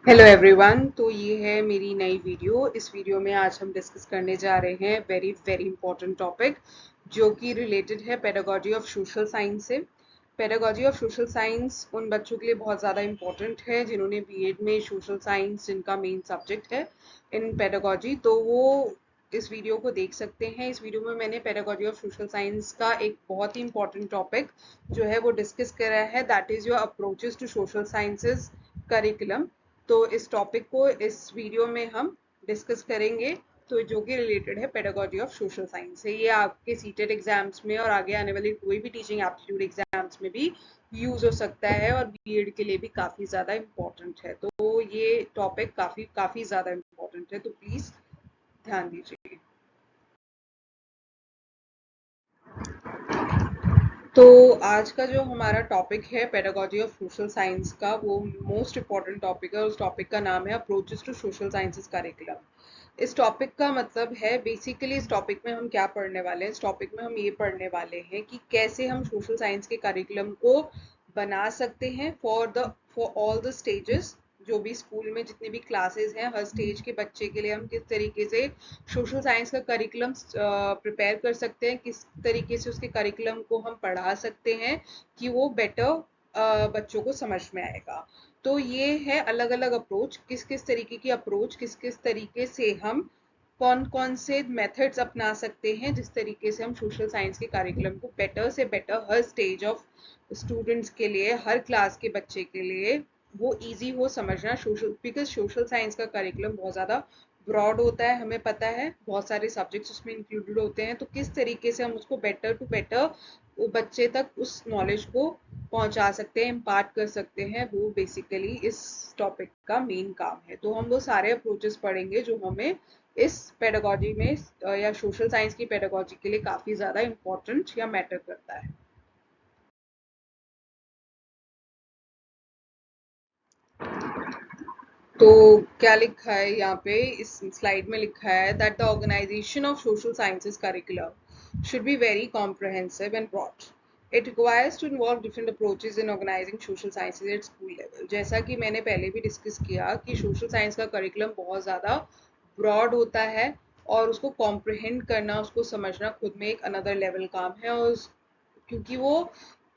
Hello everyone. तो ये है मेरी नई वीडियो। इस वीडियो में आज हम डिस्कस करने जा रहे हैं वेरी वेरी इंपॉर्टेंट टॉपिक जो कि रिलेटेड है पेडागॉजी ऑफ सोशल साइंस से। पेडागॉजी ऑफ सोशल साइंस उन बच्चों के लिए बहुत ज़्यादा इंपॉर्टेंट है जिन्होंने बीएड में सोशल साइंस जिनका मेन सब्जेक्ट है इन पेडागॉजी, तो वो इस वीडियो को देख सकते हैं। इस वीडियो में मैंने पेडागॉजी ऑफ सोशल साइंस का एक बहुत ही इंपॉर्टेंट टॉपिक जो है वो डिस्कस करा है, that is your approaches to social sciences curriculum. तो इस टॉपिक को इस वीडियो में हम डिस्कस करेंगे, तो जो कि रिलेटेड है पेडागॉजी ऑफ सोशल साइंस से। ये आपके सीटेट एग्जाम्स में और आगे आने वाली कोई भी टीचिंग एप्टीट्यूड एग्जाम्स में भी यूज हो सकता है और बीएड के लिए भी काफी ज्यादा इम्पोर्टेंट है। तो ये टॉपिक काफी काफी ज्यादा इम्पोर्टेंट है, तो प्लीज ध्यान दीजिए। तो आज का जो हमारा टॉपिक है पेडागॉजी ऑफ सोशल साइंस का, वो मोस्ट इम्पॉर्टेंट टॉपिक है। उस टॉपिक का नाम है approaches to social sciences curriculum. इस टॉपिक का मतलब है बेसिकली, इस टॉपिक में हम क्या पढ़ने वाले हैं। इस टॉपिक में हम ये पढ़ने वाले हैं कि कैसे हम सोशल साइंस के करिकुलम को बना सकते हैं फॉर ऑल द स्टेजेस। जो भी स्कूल में जितनी भी क्लासेस हैं, हर स्टेज के बच्चे के लिए हम किस तरीके से सोशल साइंस का करिकुलम प्रिपेयर कर सकते हैं, किस तरीके से उसके करिकुलम को हम पढ़ा सकते हैं कि वो बेटर बच्चों को समझ में आएगा। तो ये है अलग अलग अप्रोच, किस किस तरीके की अप्रोच, किस किस तरीके से हम कौन कौन से मेथड्स अपना सकते हैं जिस तरीके से हम सोशल साइंस के करिकुलम को बेटर से better her stage of students के लिए, हर क्लास के बच्चे के लिए वो इजी हो समझना। सोशल बिकॉज सोशल साइंस का करिकुलम बहुत ज़्यादा ब्रॉड होता है, हमें पता है बहुत सारे सब्जेक्ट्स उसमें इंक्लूडेड होते हैं। तो किस तरीके से हम उसको बेटर टू बेटर वो बच्चे तक उस नॉलेज को पहुंचा सकते हैं, इम्पार्ट कर सकते हैं, वो बेसिकली इस टॉपिक का मेन काम है। तो हम वो सारे अप्रोचेस पढ़ेंगे जो हमें इस पेडागॉजी में या सोशल साइंस की पेडागॉजी के लिए काफ़ी ज़्यादा इम्पोर्टेंट या मैटर करता है। तो क्या लिखा है यहाँ पे, इस स्लाइड में लिखा है that the organisation of social sciences curriculum should be very comprehensive and broad. It requires to involve different approaches in organising social sciences at school level. जैसा कि मैंने पहले भी डिस्कस किया कि सोशल साइंस का करिकुलम बहुत ज़्यादा ब्रॉड होता है और उसको कॉम्प्रहेंड करना, उसको समझना खुद में एक अनदर लेवल काम है। और क्योंकि वो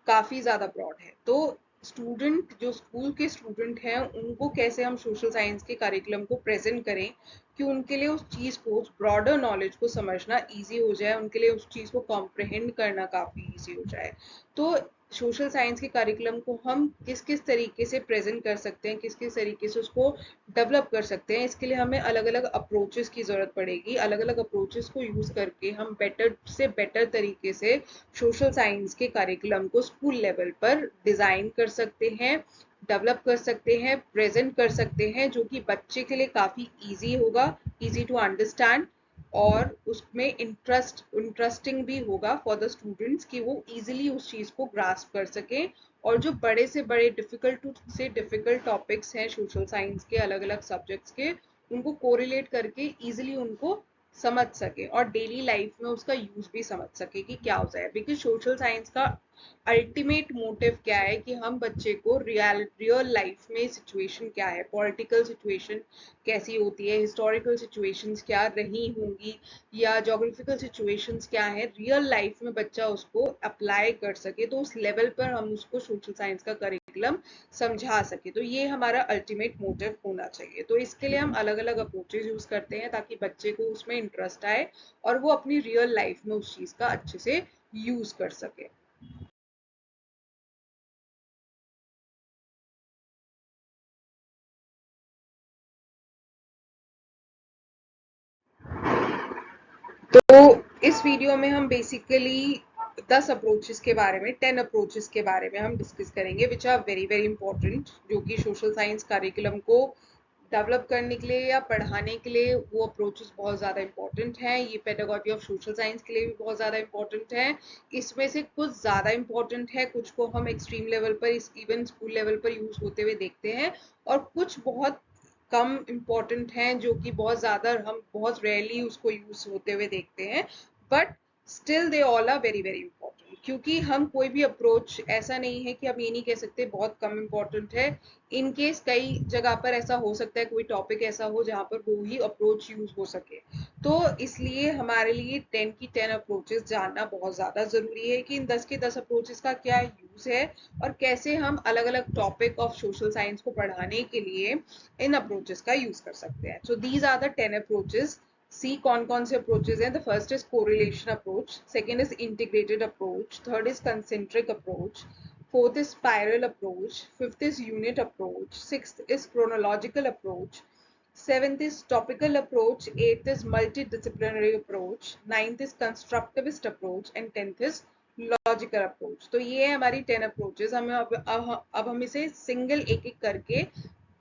काफ़ी ज़्यादा ब्रॉड है, तो स्टूडेंट जो स्कूल के स्टूडेंट हैं उनको कैसे हम सोशल साइंस के करिकुलम को प्रेजेंट करें कि उनके लिए उस चीज़ को, उस ब्रॉडर नॉलेज को समझना इजी हो जाए, उनके लिए उस चीज़ को कॉम्प्रहेंड करना काफ़ी इजी हो जाए। तो सोशल साइंस के करिकुलम को हम किस किस तरीके से प्रेजेंट कर सकते हैं, किस किस तरीके से उसको डेवलप कर सकते हैं, इसके लिए हमें अलग अलग अप्रोचेस की ज़रूरत पड़ेगी। अलग अलग अप्रोचेस को यूज़ करके हम बेटर से बेटर तरीके से सोशल साइंस के करिकुलम को स्कूल लेवल पर डिज़ाइन कर सकते हैं, डेवलप कर सकते हैं, प्रेजेंट कर सकते हैं, जो कि बच्चे के लिए काफ़ी इजी होगा, इजी टू अंडरस्टैंड, और उसमें इंटरेस्टिंग भी होगा फॉर द स्टूडेंट्स कि वो इजीली उस चीज़ को ग्रास्प कर सकें। और जो बड़े से बड़े डिफिकल्ट टॉपिक्स हैं सोशल साइंस के अलग अलग सब्जेक्ट्स के, उनको कोरिलेट करके इजीली उनको समझ सके और डेली लाइफ में उसका यूज भी समझ सके कि क्या होता है। बिकॉज सोशल साइंस का अल्टीमेट मोटिव क्या है कि हम बच्चे को रियल लाइफ में सिचुएशन क्या है, पॉलिटिकल सिचुएशन कैसी होती है, हिस्टोरिकल सिचुएशंस क्या रही होंगी, या जोग्राफिकल सिचुएशंस क्या है, रियल लाइफ में बच्चा उसको अप्लाई कर सके, तो उस लेवल पर हम उसको सोशल साइंस का करिकुलम समझा सके। तो ये हमारा अल्टीमेट मोटिव होना चाहिए। तो इसके लिए हम अलग अलग अप्रोचेज यूज करते हैं ताकि बच्चे को उसमें इंटरेस्ट आए और वो अपनी रियल लाइफ में उस चीज का अच्छे से यूज कर सके। तो इस वीडियो में हम बेसिकली 10 अप्रोचेस के बारे में, 10 अप्रोचेस के बारे में हम डिस्कस करेंगे which are very very important, जो कि सोशल साइंस करिकुलम को डेवलप करने के लिए या पढ़ाने के लिए वो अप्रोचेस बहुत ज़्यादा इंपॉर्टेंट हैं। ये पेडागॉजी ऑफ सोशल साइंस के लिए भी बहुत ज़्यादा इंपॉर्टेंट है। इसमें से कुछ ज़्यादा इंपॉर्टेंट है, कुछ को हम एक्सट्रीम लेवल पर, इवन स्कूल लेवल पर यूज होते हुए देखते हैं, और कुछ बहुत कम इम्पोर्टेंट हैं जो कि बहुत ज़्यादा, हम बहुत रेयरली उसको यूज होते हुए देखते हैं, but still they all are very very important. क्योंकि हम कोई भी अप्रोच, ऐसा नहीं है कि हम ये नहीं कह सकते बहुत कम इम्पोर्टेंट है। इन केस कई जगह पर ऐसा हो सकता है, कोई टॉपिक ऐसा हो जहाँ पर वो ही अप्रोच यूज हो सके। तो इसलिए हमारे लिए 10 की 10 अप्रोचेस जानना बहुत ज़्यादा ज़रूरी है कि इन 10 के 10 अप्रोचेस का क्या यूज़ है और कैसे हम अलग अलग टॉपिक ऑफ सोशल साइंस को पढ़ाने के लिए इन अप्रोचेस का यूज़ कर सकते हैं। So these are the 10 approaches. See कौन कौन से अप्रोचेस हैं? The first is correlation approach, second is integrated approach, third is concentric approach, fourth is spiral approach, fifth is unit approach, sixth is chronological approach, seventh is topical approach, eighth is multidisciplinary approach, ninth is constructivist approach and tenth is logical approach. तो ये है हमारी 10 approaches. हमें अब हम इसे single एक एक करके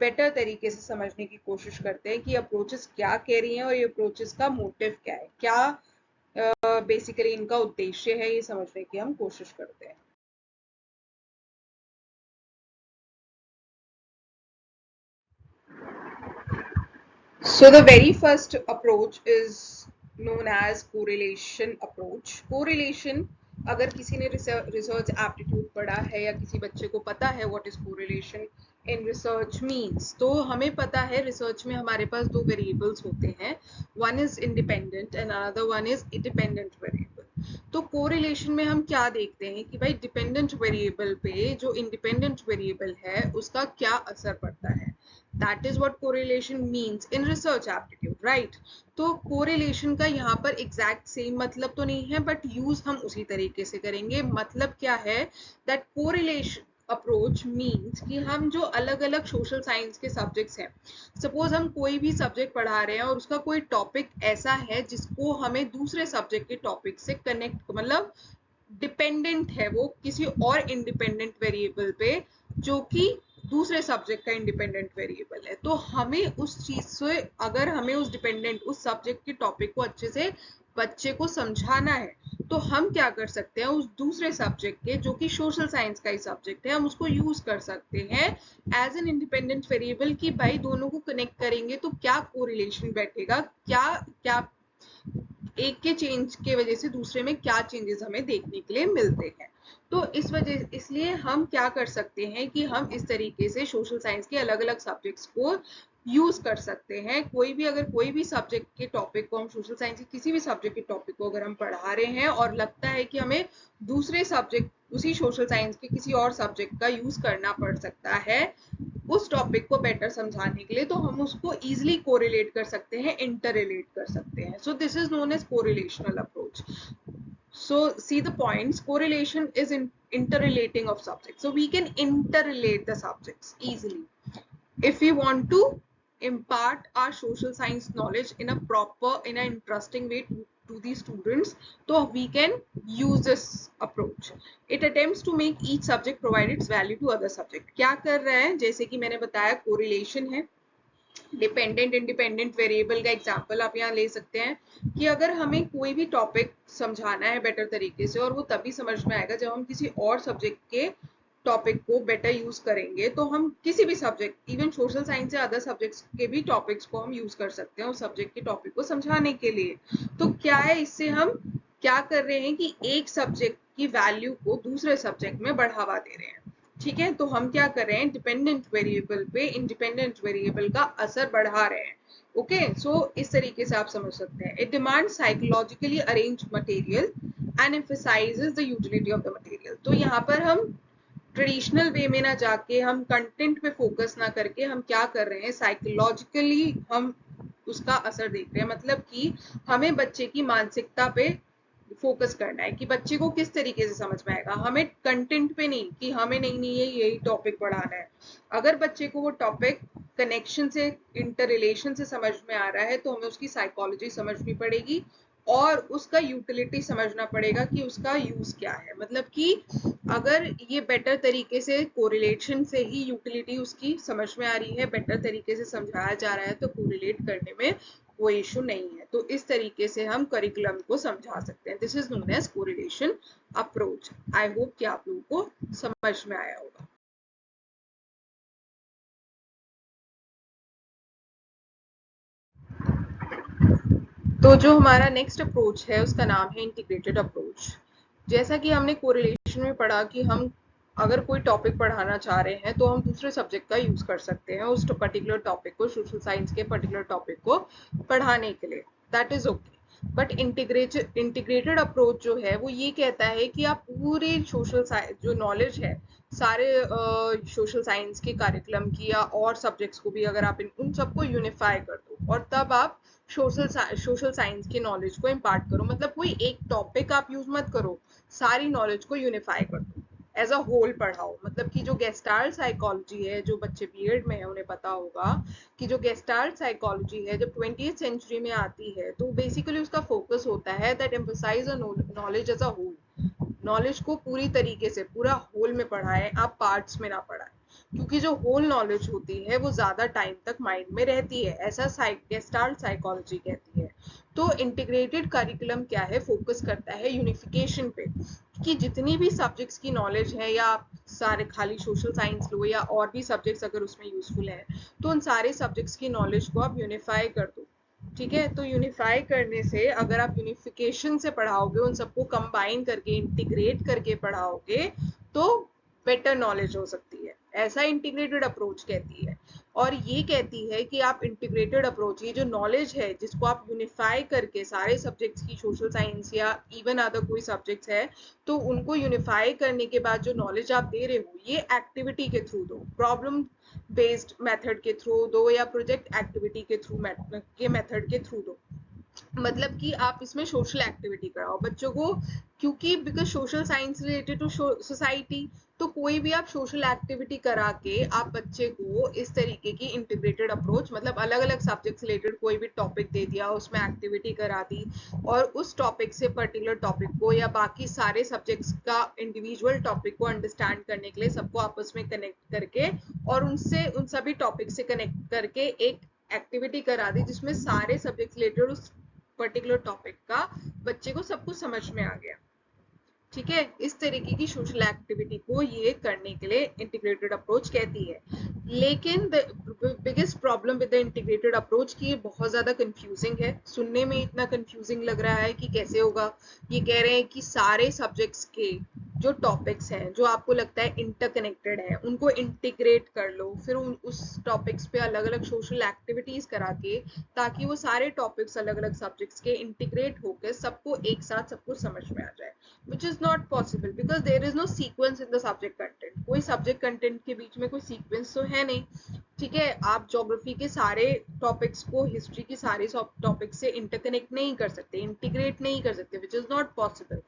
बेटर तरीके से समझने की कोशिश करते हैं कि अप्रोचेस क्या कह रही हैं और ये अप्रोचेस का मोटिव क्या है, क्या बेसिकली इनका उद्देश्य है, ये समझने की हम कोशिश करते हैं। So the very first approach is known as correlation approach. Correlation, अगर किसी ने रिसर्च एप्टीट्यूड पढ़ा है या किसी बच्चे को पता है what is correlation in research means, तो हमें पता है रिसर्च में हमारे पास दो वेरिएबल्स होते हैं, one is independent and another one is independent variable. तो कोरिलेशन में हम क्या देखते हैं कि भाई डिपेंडेंट वेरिएबल पे जो इंडिपेंडेंट वेरिएबल है उसका क्या असर पड़ता है। That is what correlation means in research aptitude, right? तो correlation का यहाँ पर exact same मतलब तो नहीं है, but use हम उसी तरीके से करेंगे। मतलब क्या है? that correlation अप्रोच मीन्स कि हम जो अलग अलग सोशल साइंस के सब्जेक्ट्स हैं, सपोज हम कोई भी सब्जेक्ट पढ़ा रहे हैं और उसका कोई टॉपिक ऐसा है जिसको हमें दूसरे सब्जेक्ट के टॉपिक से कनेक्ट, मतलब डिपेंडेंट है वो किसी और इंडिपेंडेंट वेरिएबल पे जो कि दूसरे सब्जेक्ट का इंडिपेंडेंट वेरिएबल है, तो हमें उस चीज से, अगर हमें उस डिपेंडेंट उस सब्जेक्ट के टॉपिक को अच्छे से बच्चे को समझाना है, तो हम क्या कर सकते हैं, उस दूसरे सब्जेक्ट के जो कि सोशल साइंस का ही सब्जेक्ट है, हम उसको यूज कर सकते हैं एज एन इंडिपेंडेंट वेरिएबल कि भाई दोनों को कनेक्ट करेंगे तो क्या कोरिलेशन बैठेगा, क्या क्या एक के चेंज के वजह से दूसरे में क्या चेंजेस हमें देखने के लिए मिलते हैं। तो इसलिए हम क्या कर सकते हैं कि हम इस तरीके से सोशल साइंस के अलग अलग सब्जेक्ट्स को यूज कर सकते हैं। अगर कोई भी सब्जेक्ट के टॉपिक को, हम सोशल साइंस के किसी भी सब्जेक्ट के टॉपिक को अगर हम पढ़ा रहे हैं और लगता है कि हमें दूसरे सब्जेक्ट, उसी सोशल साइंस के किसी और सब्जेक्ट का यूज करना पड़ सकता है उस टॉपिक को बेटर समझाने के लिए, तो हम उसको इजिली कोरिलेट कर सकते हैं, इंटर रिलेट कर सकते हैं। So this is known as correlational approach. So see the points. Correlation is interrelating of subjects. So we can interrelate the subjects easily. If we want to impart our social science knowledge in a proper, in an interesting way to the students, so we can use this approach. It attempts to make each subject provide its value to other subject. क्या कर रहा है, जैसे कि मैंने बताया correlation है, dependent independent variable का एग्जांपल आप यहाँ ले सकते हैं कि अगर हमें कोई भी टॉपिक समझाना है बेटर तरीके से, और वो तभी समझ में आएगा जब हम किसी और सब्जेक्ट के टॉपिक को बेटर यूज करेंगे, तो हम किसी भी सब्जेक्ट, इवन सोशल साइंस या अदर सब्जेक्ट्स के भी टॉपिक्स को हम यूज कर सकते हैं उस सब्जेक्ट के टॉपिक को समझाने के लिए। तो क्या है, इससे हम क्या कर रहे हैं कि एक सब्जेक्ट की वैल्यू को दूसरे सब्जेक्ट में बढ़ावा दे रहे हैं। ठीक है, तो हम क्या कर रहे हैं, डिपेंडेंट वेरिएबल पे इंडिपेंडेंट वेरिएबल का असर बढ़ा रहे हैं। ओके, सो इस तरीके से आप समझ सकते हैं। It demand psychologically arrange material and emphasises the utility of the material. तो यहाँ पर हम ट्रेडिशनल वे में ना जाके, हम कंटेंट पे फोकस ना करके, हम क्या कर रहे हैं, साइकोलॉजिकली हम उसका असर देख रहे हैं। मतलब कि हमें बच्चे की मानसिकता पे फोकस करना है कि बच्चे को किस तरीके से समझ में आएगा, हमें कंटेंट पे नहीं कि हमें नहीं नहीं है यही टॉपिक पढ़ाना है। अगर बच्चे को वो टॉपिक कनेक्शन से, इंटर रिलेशन से समझ में आ रहा है, तो हमें उसकी साइकोलॉजी समझनी पड़ेगी और उसका यूटिलिटी समझना पड़ेगा कि उसका यूज क्या है। मतलब कि अगर ये बेटर तरीके से, कोरिलेशन से ही यूटिलिटी उसकी समझ में आ रही है, बेटर तरीके से समझाया जा रहा है, तो कोरिलेट करने में कोई इशू नहीं है। तो इस तरीके से हम करिकुलम को समझा सकते हैं। This is known as correlation approach. I hope कि आप लोगों को समझ में आया होगा। तो जो हमारा नेक्स्ट अप्रोच है उसका नाम है इंटीग्रेटेड अप्रोच। जैसा कि हमने कोरिलेशन में पढ़ा कि हम अगर कोई टॉपिक पढ़ाना चाह रहे हैं तो हम दूसरे सब्जेक्ट का यूज कर सकते हैं उस पर्टिकुलर टॉपिक को, सोशल साइंस के पर्टिकुलर टॉपिक को पढ़ाने के लिए, that is okay. But integrated approach जो है वो ये कहता है कि आप पूरे सोशल साइंस जो नॉलेज है सारे सोशल साइंस के कार्यक्रम की या और सब्जेक्ट्स को भी अगर आप उन सबको यूनिफाई कर दो और तब आप सोशल साइंस की नॉलेज को इम्पार्ट करो। मतलब कोई एक टॉपिक आप यूज मत करो, सारी नॉलेज को यूनिफाई कर दो, एज अ होल पढ़ाओ। मतलब कि जो गेस्टाल्ट साइकोलॉजी है, जो बच्चे बीएड में है उन्हें पता होगा कि जो गेस्टाल्ट साइकोलॉजी है जब 20th सेंचुरी में आती है तो बेसिकली उसका फोकस होता है that emphasise knowledge as a whole. Knowledge को पूरी तरीके से पूरा होल में पढ़ाएं, आप पार्ट्स में ना पढ़ाएं, क्योंकि जो होल नॉलेज होती है वो ज्यादा टाइम तक माइंड में रहती है, ऐसा गेस्टाल्ट साइकोलॉजी कहती है। तो इंटीग्रेटेड करिकुलम क्या है, फोकस करता है यूनिफिकेशन पे, कि जितनी भी सब्जेक्ट्स की नॉलेज है या आप सारे खाली सोशल साइंस लो या और भी सब्जेक्ट्स अगर उसमें यूजफुल है तो उन सारे सब्जेक्ट्स की नॉलेज को आप यूनिफाई कर दो। ठीक है, तो यूनिफाई करने से अगर आप यूनिफिकेशन से पढ़ाओगे, उन सबको कंबाइन करके इंटीग्रेट करके पढ़ाओगे तो बेटर नॉलेज हो सकती है, ऐसा इंटीग्रेटेड अप्रोच कहती है। और ये कहती है कि आप इंटीग्रेटेड अप्रोच, ये जो नॉलेज है जिसको आप यूनिफाई करके सारे सब्जेक्ट्स की, सोशल साइंस या इवन अदर कोई सब्जेक्ट्स है, तो उनको यूनिफाई करने के बाद जो नॉलेज आप दे रहे हो ये एक्टिविटी के थ्रू दो, प्रॉब्लम बेस्ड मेथड के थ्रू दो या प्रोजेक्ट एक्टिविटी के थ्रू के मेथड के थ्रू दो। मतलब कि आप इसमें सोशल एक्टिविटी कराओ बच्चों को, क्योंकि because social science related to society, तो कोई भी आप सोशल एक्टिविटी करा के आप बच्चे को इस तरीके की इंटीग्रेटेड अप्रोच, मतलब अलग अलग सब्जेक्ट रिलेटेड कोई भी टॉपिक दे दिया, उसमें एक्टिविटी करा दी और उस टॉपिक से पर्टिकुलर टॉपिक को या बाकी सारे सब्जेक्ट्स का इंडिविजुअल टॉपिक को अंडरस्टैंड करने के लिए सबको आपस में कनेक्ट करके और उनसे उन सभी टॉपिक से कनेक्ट करके एक एक्टिविटी करा दी जिसमें सारे सब्जेक्ट रिलेटेड उस पर्टिकुलर टॉपिक का बच्चे को सब कुछ समझ में आ गया। ठीक है, इस तरीके की सोशल एक्टिविटी को ये करने के लिए इंटीग्रेटेड अप्रोच कहती है। लेकिन the biggest problem with the integrated approach की ये बहुत ज्यादा कंफ्यूजिंग है, सुनने में इतना कंफ्यूजिंग लग रहा है कि कैसे होगा। ये कह रहे हैं कि सारे सब्जेक्ट्स के जो टॉपिक्स हैं जो आपको लगता है इंटरकनेक्टेड है उनको इंटीग्रेट कर लो, फिर उस टॉपिक्स पे अलग अलग सोशल एक्टिविटीज करा के, ताकि वो सारे टॉपिक्स अलग अलग सब्जेक्ट्स के इंटीग्रेट होकर सबको एक साथ सब कुछ समझ में आ जाए, which is not possible because there is no sequence in the subject content। कोई सब्जेक्ट कंटेंट के बीच में कोई सीक्वेंस तो है नहीं। ठीक है, आप ज्योग्राफी के सारे टॉपिक्स को हिस्ट्री के सारे टॉपिक से इंटरकनेक्ट नहीं कर सकते, इंटीग्रेट नहीं कर सकते, which is not possible.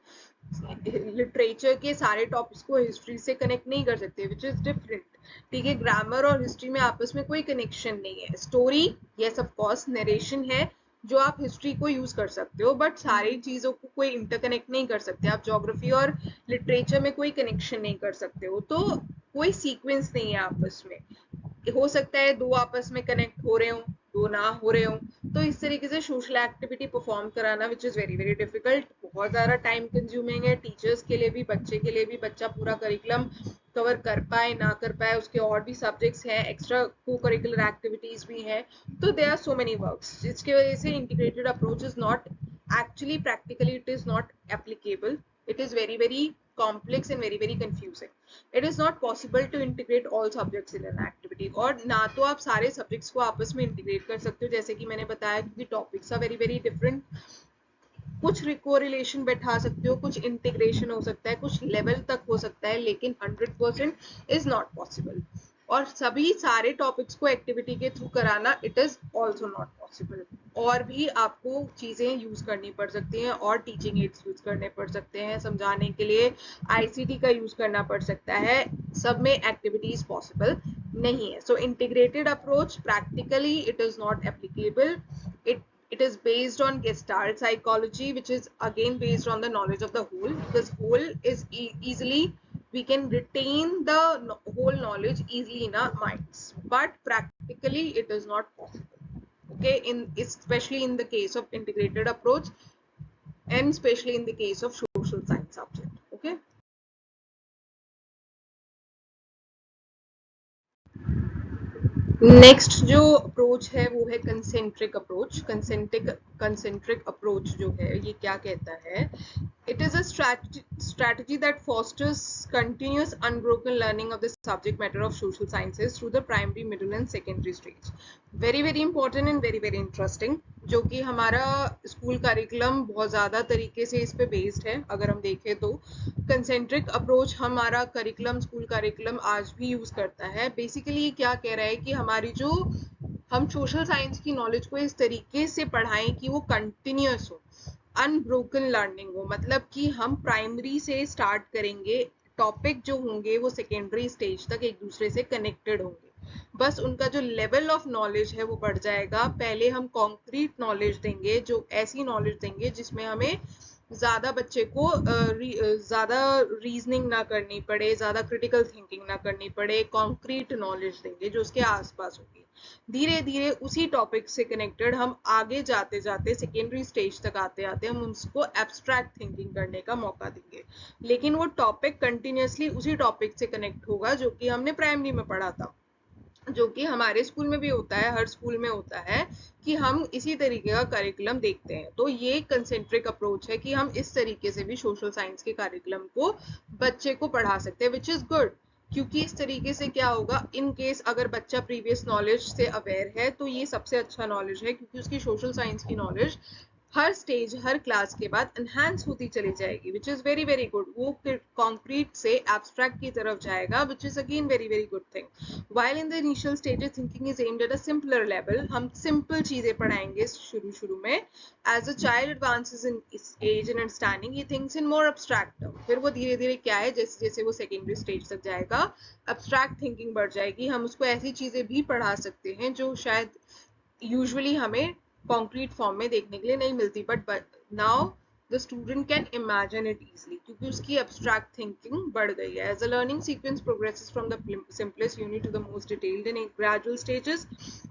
Literature के सारे टॉपिक्स को हिस्ट्री से कनेक्ट नहीं कर सकते, विच इज डिफरेंट। ठीक है, ग्रामर और हिस्ट्री में आपस में कोई कनेक्शन नहीं है। Story yes of course narration है जो आप हिस्ट्री को यूज कर सकते हो, बट सारी चीजों को कोई इंटरकनेक्ट नहीं कर सकते। आप ज्योग्राफी और लिटरेचर में कोई कनेक्शन नहीं कर सकते हो, तो कोई सीक्वेंस नहीं है आपस में। हो सकता है दो आपस में कनेक्ट हो रहे हो, दो ना हो रहे हो, तो इस तरीके से सोशल एक्टिविटी परफॉर्म कराना which is very very difficult, बहुत ज्यादा टाइम कंज्यूमिंग है टीचर्स के लिए भी, बच्चे के लिए भी। बच्चा पूरा करिकुलम कवर कर पाए ना कर पाए, उसके और भी सब्जेक्ट्स हैं, एक्स्ट्रा को करिकुलर एक्टिविटीज भी हैं, तो they are so many works, जिसकी वजह से integrated approach is not actually practically it is not applicable, it is very very complex and very very confusing। it is not possible to integrate all subjects in an activity। और ना तो आप सारे subjects को आपस में integrate कर सकते हो, जैसे कि मैंने बताया, क्योंकि topics are very very different. कुछ कोरिलेशन बैठा सकते हो, कुछ इंटीग्रेशन हो सकता है, कुछ लेवल तक हो सकता है, लेकिन 100% इज नॉट पॉसिबल। और सभी सारे टॉपिक्स को एक्टिविटी के थ्रू कराना it is also not possible. और भी आपको चीजें यूज करनी पड़ सकती हैं और टीचिंग एड्स यूज करने पड़ सकते हैं समझाने के लिए, आईसीटी का यूज करना पड़ सकता है, सब में एक्टिविटीज पॉसिबल नहीं है। So integrated approach practically it is not applicable. It is based on Gestalt psychology, which is again based on the knowledge of the whole, because whole is easily, we can retain the whole knowledge easily in our minds, but practically it is not possible। Okay, in especially in the case of integrated approach and especially in the case of social science subject। Okay, next जो approach है वो है concentric approach. Concentric approach जो है ये क्या कहता है, it is a strategy that fosters continuous unbroken learning of the subject matter of social sciences through the primary, middle and secondary stage. Very very important and very very interesting, जो कि हमारा school curriculum बहुत ज़्यादा तरीके से इस पे based है। अगर हम देखें तो कंसेंट्रिक अप्रोच हमारा करिकुलम, स्कूल करिकुलम आज भी यूज़ करता है। बेसिकली ये क्या कह रहा है कि हमारी जो हम सोशल साइंस की नॉलेज को इस तरीके से पढ़ाएं कि वो कंटिन्यूस हो, अनब्रोकन लर्निंग हो। मतलब कि हम प्राइमरी से स्टार्ट करेंगे, टॉपिक जो होंगे वो सेकेंडरी स्टेज तक एक दूसरे से कनेक्टेड होंगे, बस उनका जो लेवल ऑफ नॉलेज है वो बढ़ जाएगा। पहले हम कॉन्क्रीट नॉलेज देंगे, जो ऐसी नॉलेज देंगे जिसमें हमें ज्यादा बच्चे को ज्यादा रीजनिंग ना करनी पड़े, ज्यादा क्रिटिकल थिंकिंग ना करनी पड़े, कॉन्क्रीट नॉलेज देंगे जो उसके आसपास होगी। धीरे धीरे उसी टॉपिक से कनेक्टेड हम आगे जाते जाते सेकेंडरी स्टेज तक आते आते हम उसको एब्स्ट्रैक्ट थिंकिंग करने का मौका देंगे, लेकिन वो टॉपिक कंटिन्यूसली उसी टॉपिक से कनेक्ट होगा जो कि हमने प्राइमरी में पढ़ा था, जो कि हमारे स्कूल में भी होता है, हर स्कूल में होता है कि हम इसी तरीके का करिकुलम देखते हैं। तो ये कंसेंट्रिक अप्रोच है कि हम इस तरीके से भी सोशल साइंस के करिकुलम को बच्चे को पढ़ा सकते हैं, विच इज गुड। क्योंकि इस तरीके से क्या होगा, इन केस अगर बच्चा प्रीवियस नॉलेज से अवेयर है तो ये सबसे अच्छा नॉलेज है, क्योंकि उसकी सोशल साइंस की नॉलेज हर स्टेज, हर क्लास के बाद एनहांस होती चली जाएगी, which is very very good. वो कॉन्क्रीट से एब्स्ट्रैक्ट की तरफ जाएगा, which is again very very good thing. while in the initial stages thinking is aimed at a simpler level, हम सिंपल चीजें पढ़ाएंगे शुरू शुरू में। as a child advances in age and understanding he thinks in more abstract term, फिर वो धीरे धीरे क्या है, जैसे जैसे वो सेकेंडरी स्टेज तक जाएगा abstract thinking बढ़ जाएगी। हम उसको ऐसी चीजें भी पढ़ा सकते हैं जो शायद यूजुअली हमें कॉन्क्रीट फॉर्म में देखने के लिए नहीं मिलती, but now the student can imagine it easily, क्योंकि उसकी एब्स्ट्रैक्ट थिंकिंग बढ़ गई है। As a learning sequence progresses from the simplest unit to the most detailed in gradual stages,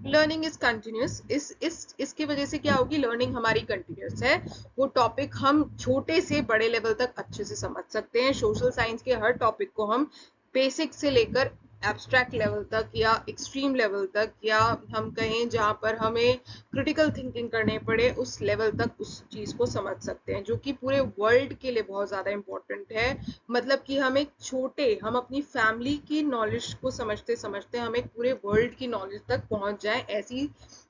learning is continuous. इसकी वजह से क्या होगी, लर्निंग हमारी कंटिन्यूस है। वो टॉपिक हम छोटे से बड़े लेवल तक अच्छे से समझ सकते हैं। सोशल साइंस के हर टॉपिक को हम बेसिक से लेकर एब्स्ट्रैक्ट लेवल तक या एक्सट्रीम लेवल तक, या हम कहें जहां पर हमें क्रिटिकल थिंकिंग करने पड़े, उस लेवल तक उस चीज को समझ सकते हैं, जो कि पूरे वर्ल्ड के लिए बहुत ज्यादा इंपॉर्टेंट है। मतलब कि हम एक छोटे, हम अपनी फैमिली की नॉलेज को समझते समझते हम एक पूरे वर्ल्ड की नॉलेज तक पहुंच जाए, ऐसी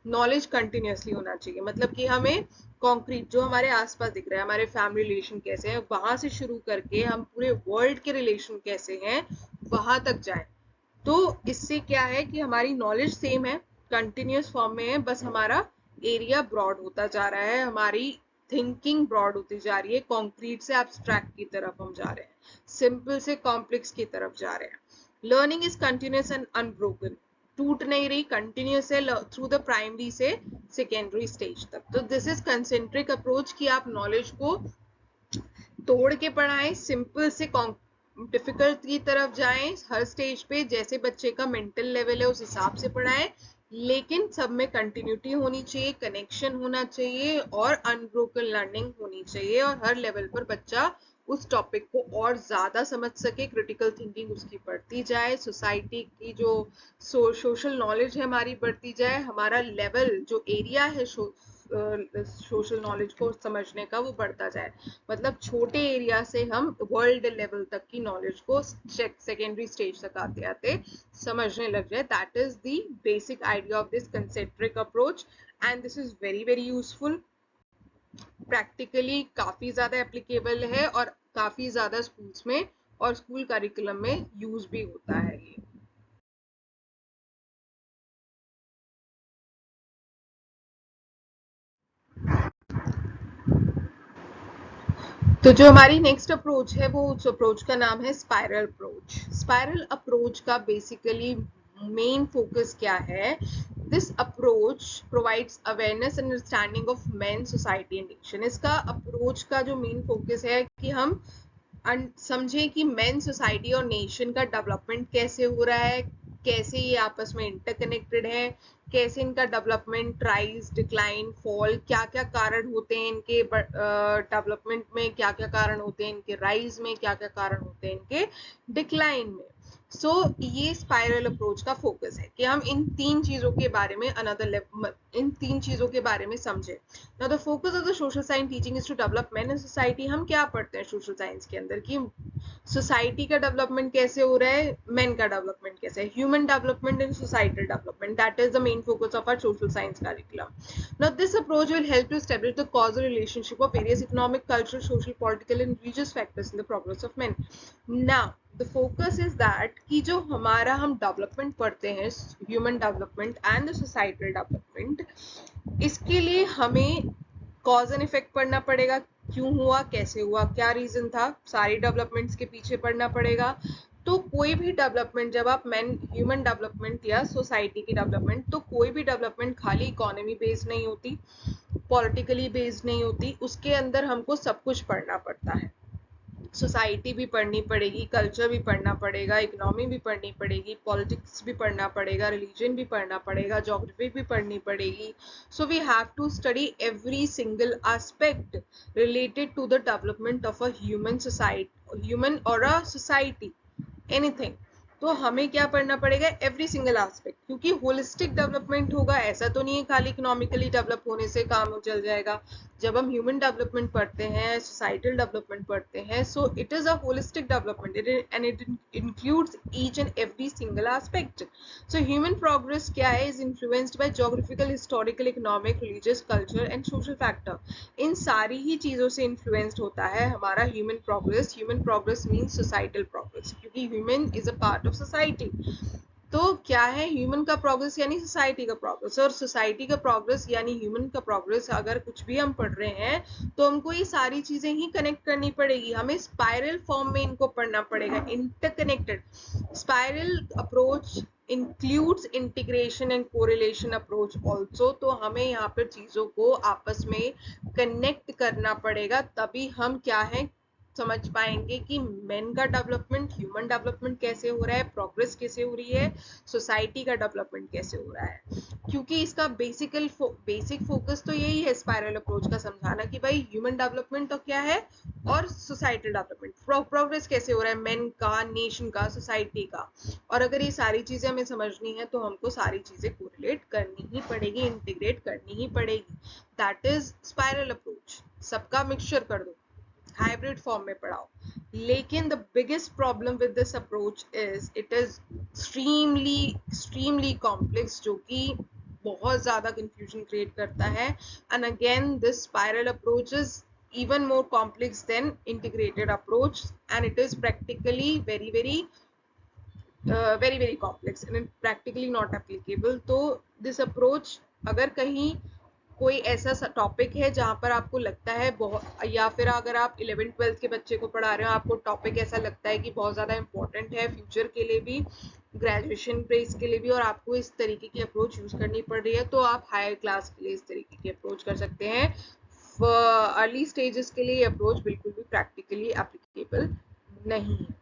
नॉलेज कंटिन्यूसली होना चाहिए। मतलब कि हमें कॉन्क्रीट जो हमारे आसपास दिख रहा है, हमारे फैमिली रिलेशन कैसे हैं, वहां से शुरू करके हम पूरे वर्ल्ड के रिलेशन कैसे हैं वहां तक जाए। तो इससे क्या है कि हमारी नॉलेज सेम है, कंटिन्यूस फॉर्म में है, बस हमारा एरिया ब्रॉड होता जा रहा है, हमारी थिंकिंग ब्रॉड होती जा रही है। कॉन्क्रीट से एब्स्ट्रैक्ट की तरफ हम जा रहे हैं, सिंपल से कॉम्प्लेक्स की तरफ जा रहे हैं। Learning is continuous and unbroken, टूट नहीं रही, कंटिन्यूस है थ्रू द प्राइमरी से सेकेंडरी स्टेज तक। तो दिस इज कंसेंट्रिक अप्रोच कि आप नॉलेज को तोड़ के पढ़ाएं, सिंपल से डिफिकल्ट की तरफ जाएं, हर स्टेज पे जैसे बच्चे का मेंटल लेवल है उस हिसाब से पढ़ाएं, लेकिन सब में कंटिन्यूटी होनी चाहिए, कनेक्शन होना चाहिए और अनब्रोकन लर्निंग होनी चाहिए, और हर लेवल पर बच्चा उस टॉपिक को और ज्यादा समझ सके, क्रिटिकल थिंकिंग उसकी बढ़ती जाए, सोसाइटी की जो सोशल नॉलेज है हमारी बढ़ती जाए, हमारा लेवल जो एरिया है सोशल नॉलेज को समझने का वो बढ़ता जाए। मतलब छोटे एरिया से हम वर्ल्ड लेवल तक की नॉलेज को सेकेंडरी स्टेज तक आते आते समझने लग जाए। That is the basic idea of this concentric approach, and this is very very useful. Practically काफी ज्यादा एप्लीकेबल है और काफी ज्यादा स्कूल्स में और स्कूल करिकुलम में यूज भी होता है ये। तो जो हमारी नेक्स्ट अप्रोच है वो उस अप्रोच का नाम है स्पाइरल अप्रोच। स्पाइरल अप्रोच का बेसिकली मेन फोकस क्या है, this approach provides awareness and understanding of man, society and nation. इसका अप्रोच का जो मेन फोकस है कि हम समझें कि मैन, सोसाइटी और नेशन का डेवलपमेंट कैसे हो रहा है, कैसे ये आपस में इंटरकनेक्टेड है, कैसे इनका डेवलपमेंट, राइज, डिक्लाइन, फॉल, क्या क्या कारण होते हैं इनके डेवलपमेंट में, क्या क्या कारण होते हैं इनके राइज में, क्या क्या कारण होते हैं इनके डिक्लाइन में। सो ये स्पाइरल अप्रोच का फोकस है कि हम इन तीन चीजों के बारे में इन तीन चीजों के बारे में समझे। Now the focus of the social science teaching is to develop man in society. हम क्या पढ़ते हैं सोशल साइंस के अंदर कि सोसाइटी का डेवलपमेंट कैसे हो रहा है, मैन का डेवलपमेंट कैसे है, human development and societal development, that is the main focus of our social science curriculum. Now this approach will help to establish the causal relationship of various economic, cultural, social, political and religious factors in the progress of men. Now the focus is that कि जो हमारा हम development पढ़ते हैं, human development and the societal development, इसके लिए हमें cause and effect पढ़ना पड़ेगा, क्यों हुआ, कैसे हुआ, क्या रीजन था, सारी डेवलपमेंट्स के पीछे पढ़ना पड़ेगा। तो कोई भी डेवलपमेंट, जब आप मैन ह्यूमन डेवलपमेंट या सोसाइटी की डेवलपमेंट, तो कोई भी डेवलपमेंट खाली इकोनॉमी बेस्ड नहीं होती, पॉलिटिकली बेस्ड नहीं होती, उसके अंदर हमको सब कुछ पढ़ना पड़ता है। सोसाइटी भी पढ़नी पड़ेगी, कल्चर भी पढ़ना पड़ेगा, इकोनॉमी भी पढ़नी पड़ेगी, पॉलिटिक्स भी पढ़ना पड़ेगा, रिलीजन भी पढ़ना पड़ेगा, ज्योग्राफी भी पढ़नी पड़ेगी। So we have to study every single aspect related to the development of a human और अ सोसाइटी, एनीथिंग। तो हमें क्या पढ़ना पड़ेगा, एवरी सिंगल एस्पेक्ट, क्योंकि होलिस्टिक डेवलपमेंट होगा। ऐसा तो नहीं है खाली इकोनॉमिकली डेवलप होने से काम चल जाएगा। जब हम ह्यूमन डेवलपमेंट पढ़ते हैं, सोसाइटल डेवलपमेंट पढ़ते हैं, so it is a holistic development and it includes each and every single aspect. So human progress क्या है, is influenced by geographical, historical, economic, religious, culture and social factor. इन सारी ही चीजों से इन्फ्लुएंस्ड होता है हमारा human progress. Human progress means societal progress, क्योंकि human is a part of society. तो क्या है, ह्यूमन का प्रोग्रेस यानी सोसाइटी का प्रोग्रेस, और सोसाइटी का प्रोग्रेस यानी ह्यूमन का प्रोग्रेस। अगर कुछ भी हम पढ़ रहे हैं तो हमको ये सारी चीजें ही कनेक्ट करनी पड़ेगी, हमें स्पाइरल फॉर्म में इनको पढ़ना पड़ेगा, interconnected. Spiral approach includes integration and correlation approach also. तो हमें यहाँ पर चीजों को आपस में कनेक्ट करना पड़ेगा, तभी हम क्या है समझ पाएंगे कि मेन का डेवलपमेंट, ह्यूमन डेवलपमेंट कैसे हो रहा है, प्रोग्रेस कैसे हो रही है, सोसाइटी का डेवलपमेंट कैसे हो रहा है। क्योंकि इसका बेसिक फोकस तो यही है स्पाइरल अप्रोच का, समझाना कि भाई ह्यूमन डेवलपमेंट तो क्या है और सोसाइटल डेवलपमेंट, प्रोग्रेस कैसे हो रहा है मेन का, नेशन का, सोसाइटी का। और अगर ये सारी चीजें हमें समझनी है तो हमको सारी चीजें कोरिलेट करनी ही पड़ेगी, इंटीग्रेट करनी ही पड़ेगी। That is spiral approach. सबका मिक्सचर कर दो, हाइब्रिड फॉर्म में पढ़ाओ। लेकिन the biggest problem with this approach is it is extremely complex, जो कि बहुत ज्यादा कंफ्यूजन क्रिएट करता है। And again this spiral approach is even more complex than integrated approach, and it is practically very complex and practically not applicable. तो this approach, अगर कहीं कोई ऐसा टॉपिक है जहां पर आपको लगता है बहुत, या फिर अगर आप 11th-12th के बच्चे को पढ़ा रहे हो, आपको टॉपिक ऐसा लगता है कि बहुत ज्यादा इंपॉर्टेंट है फ्यूचर के लिए भी, ग्रेजुएशन बेस के लिए भी, और आपको इस तरीके की अप्रोच यूज करनी पड़ रही है, तो आप हायर क्लास के लिए इस तरीके की अप्रोच कर सकते हैं। अर्ली स्टेजेस के लिए अप्रोच बिल्कुल भी प्रैक्टिकली एप्लीकेबल नहीं है।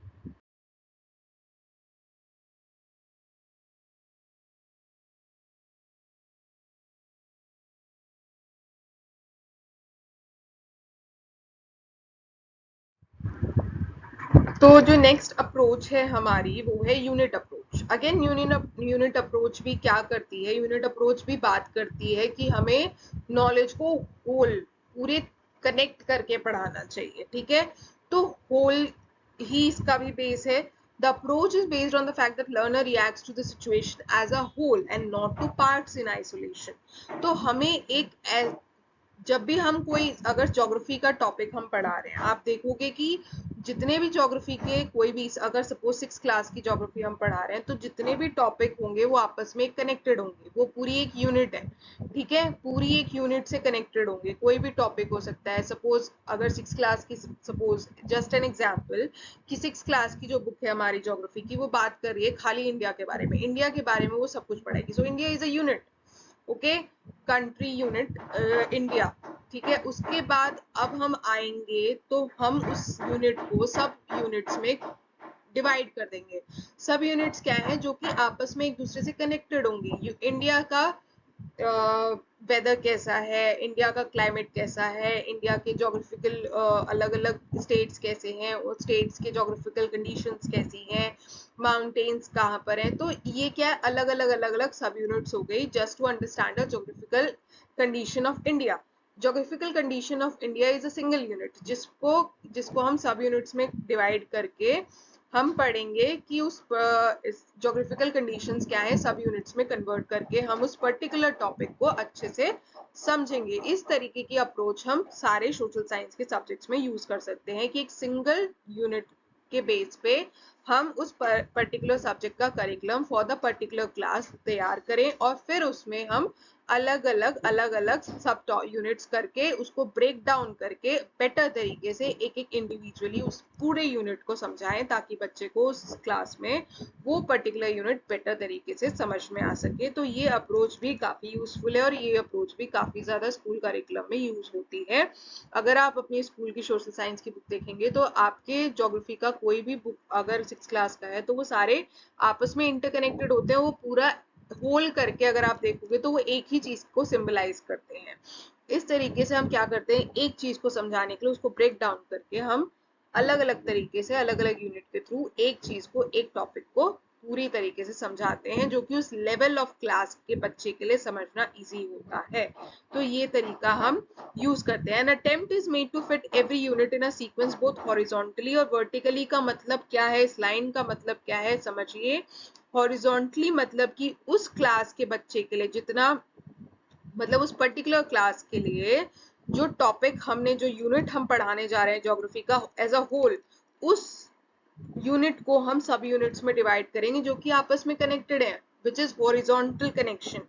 तो जो नेक्स्ट अप्रोच है हमारी वो है unit approach. Again unit approach भी क्या करती है, यूनिट अप्रोच भी बात करती है कि हमें नॉलेज को होल पूरे कनेक्ट करके पढ़ाना चाहिए, ठीक है। तो होल ही इसका भी बेस है। The approach is based on the fact that learner reacts to the situation as a whole and not to parts in isolation. तो हमें एक, जब भी हम कोई अगर ज्योग्राफी का टॉपिक हम पढ़ा रहे हैं, आप देखोगे कि जितने भी ज्योग्राफी के कोई भी, अगर सपोज 6th क्लास की ज्योग्राफी हम पढ़ा रहे हैं, तो जितने भी टॉपिक होंगे वो आपस में कनेक्टेड होंगे, वो पूरी एक यूनिट है, ठीक है, पूरी एक यूनिट से कनेक्टेड होंगे। कोई भी टॉपिक हो सकता है, सपोज अगर 6th क्लास की, सपोज जस्ट एन एग्जाम्पल कि 6th क्लास की जो बुक है हमारी ज्योग्राफी की, वो बात कर रही है खाली इंडिया के बारे में, इंडिया के बारे में वो सब कुछ पढ़ाएगी। So India is a unit, okay, country unit India, ठीक है। उसके बाद अब हम आएंगे तो हम उस यूनिट को सब यूनिट्स में डिवाइड कर देंगे। सब यूनिट्स क्या है, जो कि आपस में एक दूसरे से कनेक्टेड होंगी। इंडिया का वेदर कैसा है, इंडिया का क्लाइमेट कैसा है, इंडिया के जोग्राफिकल अलग अलग स्टेट्स कैसे हैं, उस स्टेट्स के जोग्राफिकल कंडीशंस कैसी हैं, माउंटेन्स कहाँ पर हैं। तो ये क्या है, अलग अलग सब यूनिट्स हो गई just to understand the geographical condition of India. Geographical condition of India is a single unit जिसको जिसको हम सब यूनिट्स में डिवाइड करके हम पढ़ेंगे कि उस जोग्राफिकल कंडीशंस क्या है, सब यूनिट्स में कन्वर्ट करके हम उस पर्टिकुलर टॉपिक को अच्छे से समझेंगे। इस तरीके की अप्रोच हम सारे सोशल साइंस के सब्जेक्ट्स में यूज कर सकते हैं कि एक सिंगल यूनिट के बेस पे हम उस पर्टिकुलर सब्जेक्ट का curriculum for the particular class तैयार करें और फिर उसमें हम अलग अलग सब यूनिट्स करके उसको ब्रेक डाउन करके बेटर तरीके से एक एक इंडिविजुअली उस पूरे यूनिट को समझाएं ताकि बच्चे को उस क्लास में वो पर्टिकुलर यूनिट बेटर तरीके से समझ में आ सके। तो ये अप्रोच भी काफी यूजफुल है और ये अप्रोच भी काफी ज्यादा स्कूल करिकुलम में यूज होती है। अगर आप अपनी स्कूल की सोशल साइंस की बुक देखेंगे तो आपके ज्योग्राफी का कोई भी बुक अगर 6 क्लास का है तो वो सारे आपस में इंटरकनेक्टेड होते हैं, वो पूरा होल करके अगर आप देखोगे तो वो एक ही चीज को सिंबलाइज करते हैं। इस तरीके से हम क्या करते हैं, एक चीज को समझाने के लिए उसको ब्रेक डाउन करके हम अलग अलग तरीके से अलग अलग यूनिट के थ्रू एक चीज को, एक टॉपिक को पूरी तरीके से समझाते हैं जो कि उस लेवल ऑफ क्लास के बच्चे के लिए समझना इजी होता है। तो ये तरीका हम यूज करते हैं। An attempt is made to fit every unit in a sequence both horizontally और वर्टिकली। का मतलब क्या है, इस लाइन का मतलब क्या है समझिए। हॉरिजॉन्टली मतलब कि उस क्लास के बच्चे के लिए जितना, मतलब उस पर्टिकुलर क्लास के लिए जो टॉपिक हमने, जो यूनिट हम पढ़ाने जा रहे हैं ज्योग्राफी का एज अ होल, उस यूनिट को हम सब यूनिट्स में डिवाइड करेंगे जो कि आपस में कनेक्टेड है, which is horizontal connection.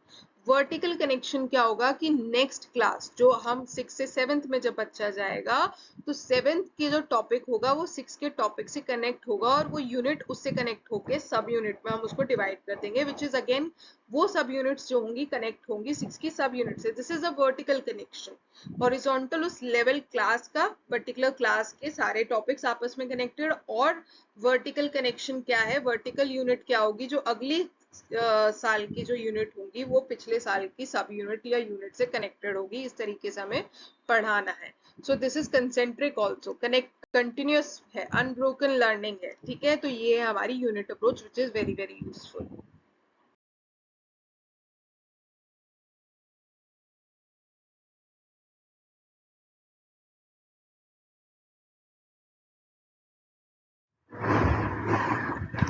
Vertical connection क्या होगा कि नेक्स्ट क्लास जो हम 6 से 7th में जब बच्चा जाएगा तो 7th के जो टॉपिक होगा वो 6 के टॉपिक से कनेक्ट होगा और वो यूनिट उससे कनेक्ट होके सब यूनिट में हम उसको डिवाइड कर देंगे, विच इज अगेन वो सब यूनिट्स जो होंगी कनेक्ट होंगी 6 की सब यूनिट से। This is a vertical connection. Horizontal उस लेवल क्लास का, पर्टिकुलर क्लास के सारे टॉपिक्स आपस में कनेक्टेड। और वर्टिकल कनेक्शन क्या है, वर्टिकल यूनिट क्या होगी, जो अगली साल की जो यूनिट होगी वो पिछले साल की सब यूनिट या यूनिट से कनेक्टेड होगी। इस तरीके से हमें पढ़ाना है। सो this is concentric also, connect continuous है, अनब्रोकन लर्निंग है। ठीक है, तो ये है हमारी unit approach which is very very useful.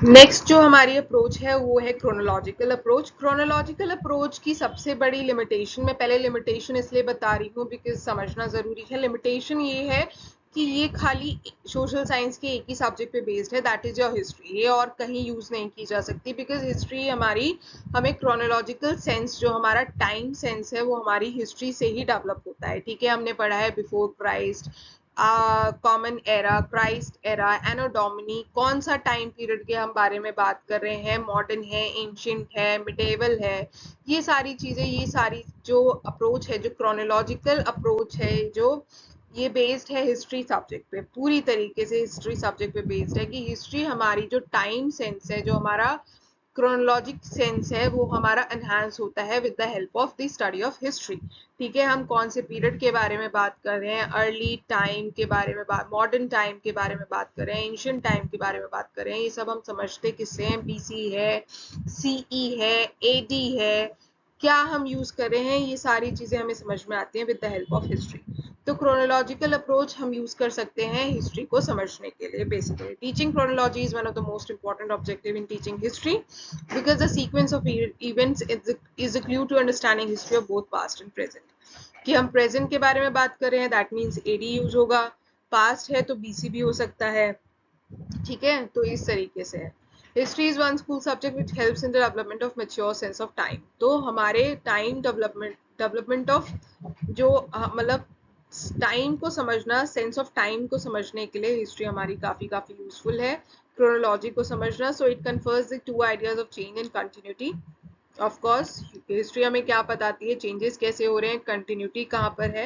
Next जो हमारी अप्रोच है वो है क्रोनोलॉजिकल अप्रोच। क्रोनोलॉजिकल अप्रोच की सबसे बड़ी लिमिटेशन, मैं पहले लिमिटेशन इसलिए बता रही हूँ बिकॉज समझना जरूरी है। लिमिटेशन ये है कि ये खाली सोशल साइंस के एक ही सब्जेक्ट पे बेस्ड है, दैट इज योर हिस्ट्री। ये और कहीं यूज नहीं की जा सकती बिकॉज हिस्ट्री हमारी, हमें क्रोनोलॉजिकल सेंस, जो हमारा टाइम सेंस है वो हमारी हिस्ट्री से ही डेवलप होता है। ठीक है, हमने पढ़ा है before Christ, common era, Christ era, anno domini, कौन सा टाइम पीरियड के हम बारे में बात कर रहे हैं, मॉडर्न है, एंशियंट है, मिडेवल है। ये सारी चीजें, ये सारी जो अप्रोच है, जो क्रोनोलॉजिकल अप्रोच है, जो ये बेस्ड है हिस्ट्री सब्जेक्ट पे, पूरी तरीके से हिस्ट्री सब्जेक्ट पे बेस्ड है कि हिस्ट्री हमारी जो टाइम सेंस है, जो हमारा क्रोनोलॉजिक सेंस है, वो हमारा एनहांस होता है with the help of the study of history. ठीक है, हम कौन से पीरियड के बारे में बात कर रहे हैं, अर्ली टाइम के बारे में बात, मॉडर्न टाइम के बारे में बात कर रहे हैं, एंशियंट टाइम के बारे में बात कर रहे हैं, ये सब हम समझते किससे हैं, बीसी है, सीई है, एडी है, क्या हम यूज कर रहे हैं, ये सारी चीजें हमें समझ में आती हैं with the help of history. तो क्रोनोलॉजिकल अप्रोच हम यूज कर सकते हैं हिस्ट्री को समझने के लिए। Basically teaching chronology is one of the most important objective in teaching history because the sequence of events is a clue to understanding history of both past and present. कि हम present के बारे में बात कर रहे हैं दैट मीन्स एडी यूज होगा, पास्ट है तो बीसी भी हो सकता है। ठीक है, तो इस तरीके से है। History is one school subject which helps in the development of mature sense of time. तो हमारे टाइम डेवलपमेंट ऑफ जो मतलब टाइम को समझना, सेंस ऑफ टाइम को समझने के लिए हिस्ट्री हमारी काफी काफी यूजफुल है। क्रोनोलॉजी को समझना, so it confers the two ideas of change and continuity. Of course history हमें क्या बताती है, चेंजेस कैसे हो रहे हैं, कंटिन्यूटी कहाँ पर है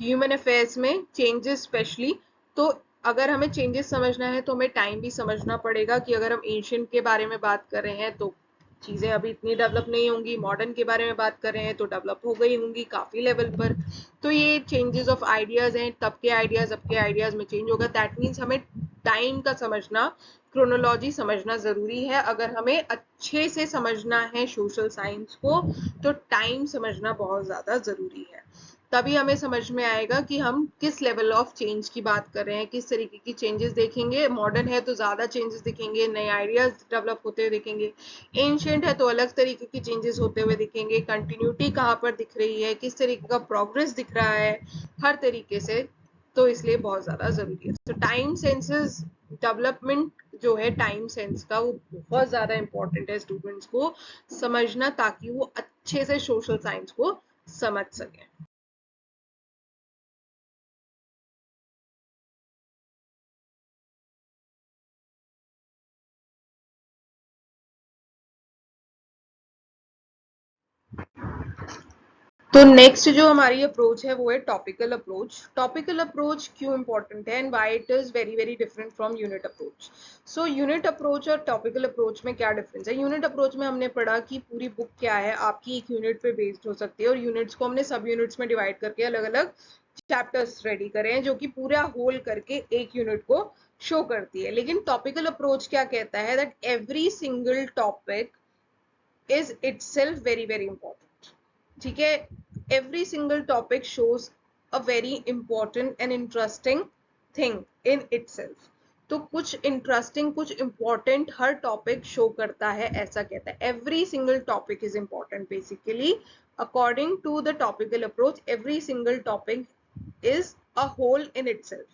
ह्यूमन अफेयर्स में, चेंजेस स्पेशली। तो अगर हमें चेंजेस समझना है तो हमें टाइम भी समझना पड़ेगा कि अगर हम एंशियंट के बारे में बात कर रहे हैं तो चीजें अभी इतनी डेवलप नहीं होंगी, मॉडर्न के बारे में बात कर रहे हैं तो डेवलप हो गई होंगी काफी लेवल पर। तो ये चेंजेस ऑफ आइडियाज हैं, तब के आइडियाज अब के आइडियाज में चेंज होगा। दैट मीन्स हमें टाइम का समझना, क्रोनोलॉजी समझना जरूरी है। अगर हमें अच्छे से समझना है सोशल साइंस को तो टाइम समझना बहुत ज्यादा जरूरी है। तभी हमें समझ में आएगा कि हम किस लेवल ऑफ चेंज की बात कर रहे हैं, किस तरीके की चेंजेस देखेंगे। मॉडर्न है तो ज्यादा चेंजेस दिखेंगे, नए आइडियाज डेवलप होते हुए दिखेंगे। एंशियंट है तो अलग तरीके की चेंजेस होते हुए दिखेंगे। कंटिन्यूटी कहाँ पर दिख रही है, किस तरीके का प्रोग्रेस दिख रहा है, हर तरीके से। तो इसलिए बहुत ज्यादा जरूरी है। तो टाइम सेंसेस डेवलपमेंट जो है टाइम सेंस का, वो बहुत ज्यादा इंपॉर्टेंट है स्टूडेंट्स को समझना, ताकि वो अच्छे से सोशल साइंस को समझ सकें। तो नेक्स्ट जो हमारी अप्रोच है वो है टॉपिकल अप्रोच। टॉपिकल अप्रोच क्यों इंपॉर्टेंट है and why it is very very different from unit approach. So unit approach और टॉपिकल अप्रोच में क्या डिफरेंस है। यूनिट अप्रोच में हमने पढ़ा कि पूरी बुक क्या है, आपकी एक यूनिट पे बेस्ड हो सकती है, और यूनिट्स को हमने सब यूनिट्स में डिवाइड करके अलग अलग चैप्टर्स रेडी करे हैं जो कि पूरा होल करके एक यूनिट को शो करती है। लेकिन टॉपिकल अप्रोच क्या कहता है, that every single topic is itself very very important. ठीक है, every single topic shows a very important and interesting thing in itself। तो कुछ इंटरेस्टिंग कुछ इंपॉर्टेंट हर टॉपिक शो करता है, ऐसा कहता है। Every single topic is important basically according to the topical approach. Every single topic is a whole in itself.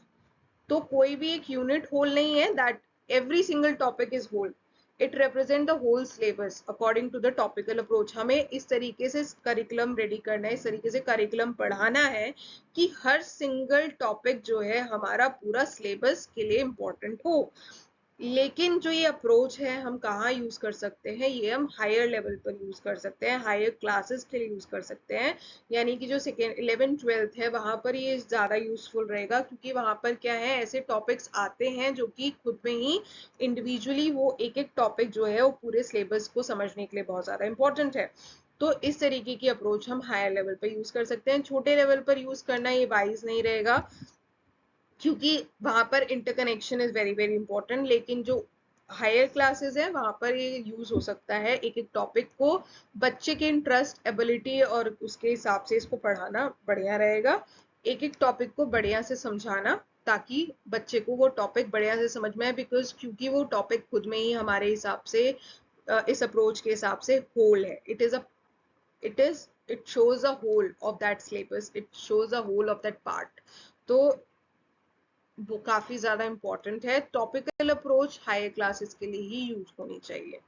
तो कोई भी एक यूनिट होल नहीं है, that every single topic is whole. It represent the whole syllabus according to the topical approach. हमें इस तरीके से करिकुलम रेडी करना है, इस तरीके से करिकुलम पढ़ाना है कि हर सिंगल टॉपिक जो है हमारा पूरा सिलेबस के लिए इंपॉर्टेंट हो। लेकिन जो ये अप्रोच है हम कहाँ यूज कर सकते हैं, ये हम हायर लेवल पर यूज कर सकते हैं, हायर क्लासेस के लिए यूज कर सकते हैं। यानी कि जो सेकेंड 11th 12th है वहां पर ये ज्यादा यूजफुल रहेगा, क्योंकि वहां पर क्या है, ऐसे टॉपिक्स आते हैं जो कि खुद में ही इंडिविजुअली वो एक एक टॉपिक जो है वो पूरे सिलेबस को समझने के लिए बहुत ज्यादा इंपॉर्टेंट है। तो इस तरीके की अप्रोच हम हायर लेवल पर यूज कर सकते हैं। छोटे लेवल पर यूज करना ये वाइज नहीं रहेगा, क्योंकि वहां पर interconnection is very very important. लेकिन जो हायर क्लासेस है वहां पर ये यूज हो सकता है। एक एक टॉपिक को बच्चे के इंटरेस्ट एबिलिटी और उसके हिसाब से इसको पढ़ाना बढ़िया रहेगा। एक एक टॉपिक को बढ़िया से समझाना, ताकि बच्चे को वो टॉपिक बढ़िया से समझ में आए। बिकॉज क्योंकि वो टॉपिक खुद में ही हमारे हिसाब से इस अप्रोच के हिसाब से होल है। It is it shows a whole of that syllabus, it shows a whole of that part. तो वो काफी ज्यादा इंपॉर्टेंट है। टॉपिकल अप्रोच हायर क्लासेस के लिए ही यूज होनी चाहिए।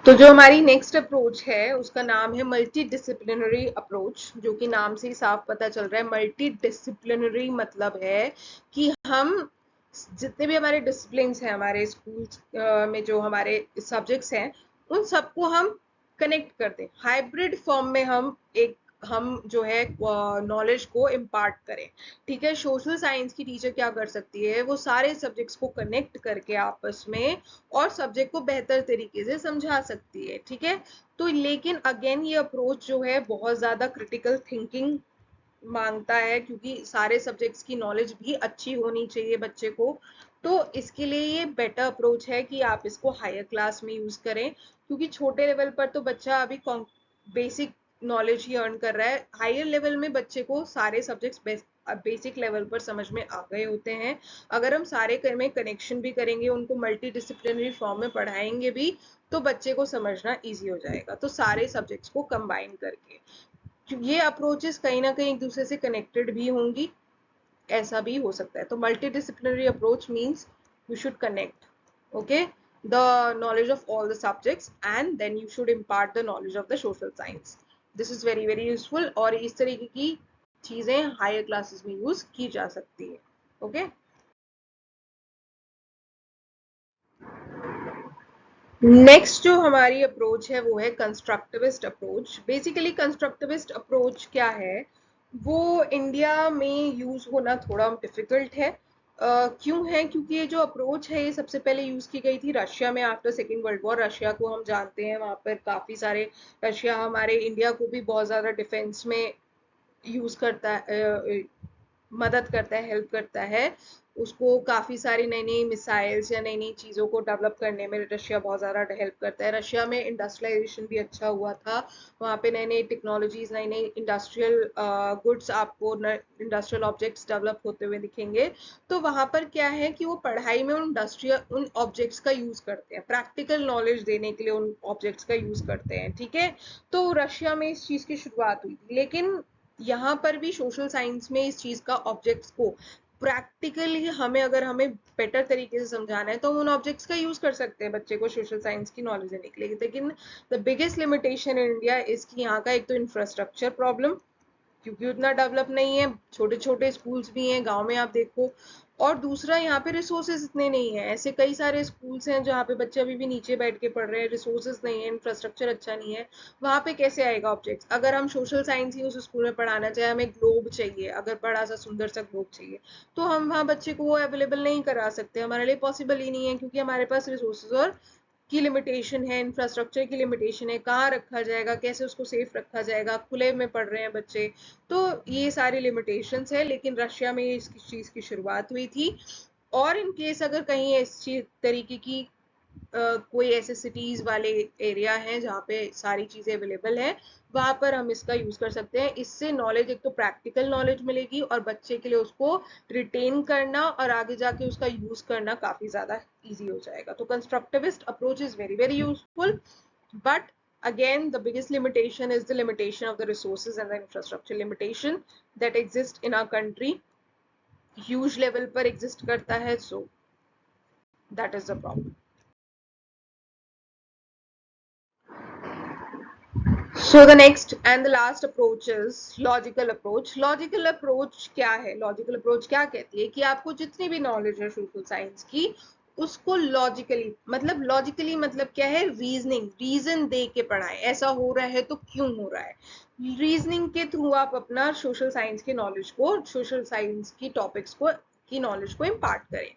तो जो हमारी नेक्स्ट अप्रोच है उसका नाम है मल्टी डिसिप्लिनरी अप्रोच। जो कि नाम से ही साफ पता चल रहा है, मल्टी डिसिप्लिनरी मतलब है कि हम जितने भी हमारे डिसिप्लिन हैं हमारे स्कूल में, जो हमारे सब्जेक्ट्स हैं, उन सबको हम कनेक्ट कर दें, हाइब्रिड फॉर्म में हम जो है नॉलेज को इम्पार्ट करें। ठीक है, सोशल साइंस की टीचर क्या कर सकती है, वो सारे सब्जेक्ट्स को कनेक्ट करके आपस में और सब्जेक्ट को बेहतर तरीके से समझा सकती है। ठीक है, तो लेकिन अगेन ये अप्रोच जो है बहुत ज्यादा क्रिटिकल थिंकिंग मांगता है, क्योंकि सारे सब्जेक्ट्स की नॉलेज भी अच्छी होनी चाहिए बच्चे को। तो इसके लिए ये बेटर अप्रोच है कि आप इसको हायर क्लास में यूज करें, क्योंकि छोटे लेवल पर तो बच्चा अभी बेसिक नॉलेज ही अर्न कर रहा है। हायर लेवल में बच्चे को सारे सब्जेक्ट्स बेसिक लेवल पर समझ में आ गए होते हैं। अगर हम सारे में कनेक्शन भी करेंगे, उनको मल्टी डिसिप्लिनरी फॉर्म में पढ़ाएंगे भी, तो बच्चे को समझना इजी हो जाएगा। तो सारे सब्जेक्ट्स को कंबाइन करके ये अप्रोचेस कहीं ना कहीं एक दूसरे से कनेक्टेड भी होंगी, ऐसा भी हो सकता है। तो multi disciplinary approach means you should connect, okay, the knowledge of all the subjects and then you should impart the knowledge of the social science. This is very very useful, और इस तरीके की चीजें हायर क्लासेस में use की जा सकती है। ओके, नेक्स्ट जो हमारी अप्रोच है वो है constructivist approach. Basically constructivist approach क्या है, वो इंडिया में यूज होना थोड़ा डिफिकल्ट है। क्यों है? क्योंकि ये जो अप्रोच है ये सबसे पहले यूज की गई थी रशिया में after second world war. Russia को हम जानते हैं, वहां पर काफी सारे, रशिया हमारे इंडिया को भी बहुत ज्यादा डिफेंस में यूज करता है, मदद करता है, हेल्प करता है। उसको काफी सारी नई नई मिसाइल्स या नई नई चीजों को डेवलप करने में रशिया बहुत ज्यादा हेल्प करता है। रशिया में इंडस्ट्रियलाइजेशन भी अच्छा हुआ था, वहाँ पे नई नई टेक्नोलॉजीज, नई नई इंडस्ट्रियल गुड्स, आपको इंडस्ट्रियल ऑब्जेक्ट्स डेवलप होते हुए दिखेंगे। तो वहां पर क्या है कि वो पढ़ाई में उन ऑब्जेक्ट्स का यूज करते हैं, प्रैक्टिकल नॉलेज देने के लिए उन ऑब्जेक्ट्स का यूज करते हैं। ठीक है, तो रशिया में इस चीज की शुरुआत हुई थी, लेकिन यहाँ पर भी सोशल साइंस में इस चीज का ऑब्जेक्ट्स को प्रैक्टिकली हमें बेटर तरीके से समझाना है तो हम उन ऑब्जेक्ट्स का यूज कर सकते हैं बच्चे को सोशल साइंस की नॉलेज देने के लिए। लेकिन the biggest limitation in India इसकी यहाँ का एक तो इंफ्रास्ट्रक्चर प्रॉब्लम, क्योंकि उतना डेवलप नहीं है, छोटे छोटे स्कूल्स भी हैं गांव में आप देखो। और दूसरा, यहाँ पे रिसोर्सेज इतने नहीं है, ऐसे कई सारे स्कूल्स हैं जहाँ पे बच्चे अभी भी नीचे बैठ के पढ़ रहे हैं, रिसोर्सेज नहीं है, इंफ्रास्ट्रक्चर अच्छा नहीं है। वहां पे कैसे आएगा ऑब्जेक्ट्स? अगर हम सोशल साइंस ही उस स्कूल में पढ़ाना चाहे, हमें ग्लोब चाहिए, अगर बड़ा सा सुंदर सा ग्लोब चाहिए, तो हम वहाँ बच्चे को वो अवेलेबल नहीं करा सकते, हमारे लिए पॉसिबल ही नहीं है, क्योंकि हमारे पास रिसोर्सेज और की लिमिटेशन है, इंफ्रास्ट्रक्चर की लिमिटेशन है, कहाँ रखा जाएगा, कैसे उसको सेफ रखा जाएगा, खुले में पढ़ रहे हैं बच्चे। तो ये सारी लिमिटेशंस है, लेकिन रशिया में इस चीज की शुरुआत हुई थी। और इन केस अगर कहीं इस तरीके की कोई ऐसे सिटीज वाले एरिया हैं जहाँ पे सारी चीजें अवेलेबल हैं, वहां पर हम इसका यूज कर सकते हैं। इससे नॉलेज, एक तो प्रैक्टिकल नॉलेज मिलेगी और बच्चे के लिए उसको रिटेन करना और आगे जाके उसका यूज करना काफी ज्यादा इजी हो जाएगा। तो constructivist approach is very very useful, but again the biggest limitation is the limitation of the resources and the infrastructure limitation that exist in our country, huge level पर exist करता है, so that is the problem. So the next and the last approach is logical approach. Logical approach क्या है? Logical approach क्या कहती है कि आपको जितनी भी नॉलेज है सोशल साइंस की, उसको लॉजिकली मतलब क्या है? रीजनिंग, रीजन दे के पढ़ाएं। ऐसा हो रहा है तो क्यों हो रहा है? रीजनिंग के थ्रू आप अपना सोशल साइंस की नॉलेज को, सोशल साइंस की टॉपिक्स को, की नॉलेज को इम्पार्ट करें।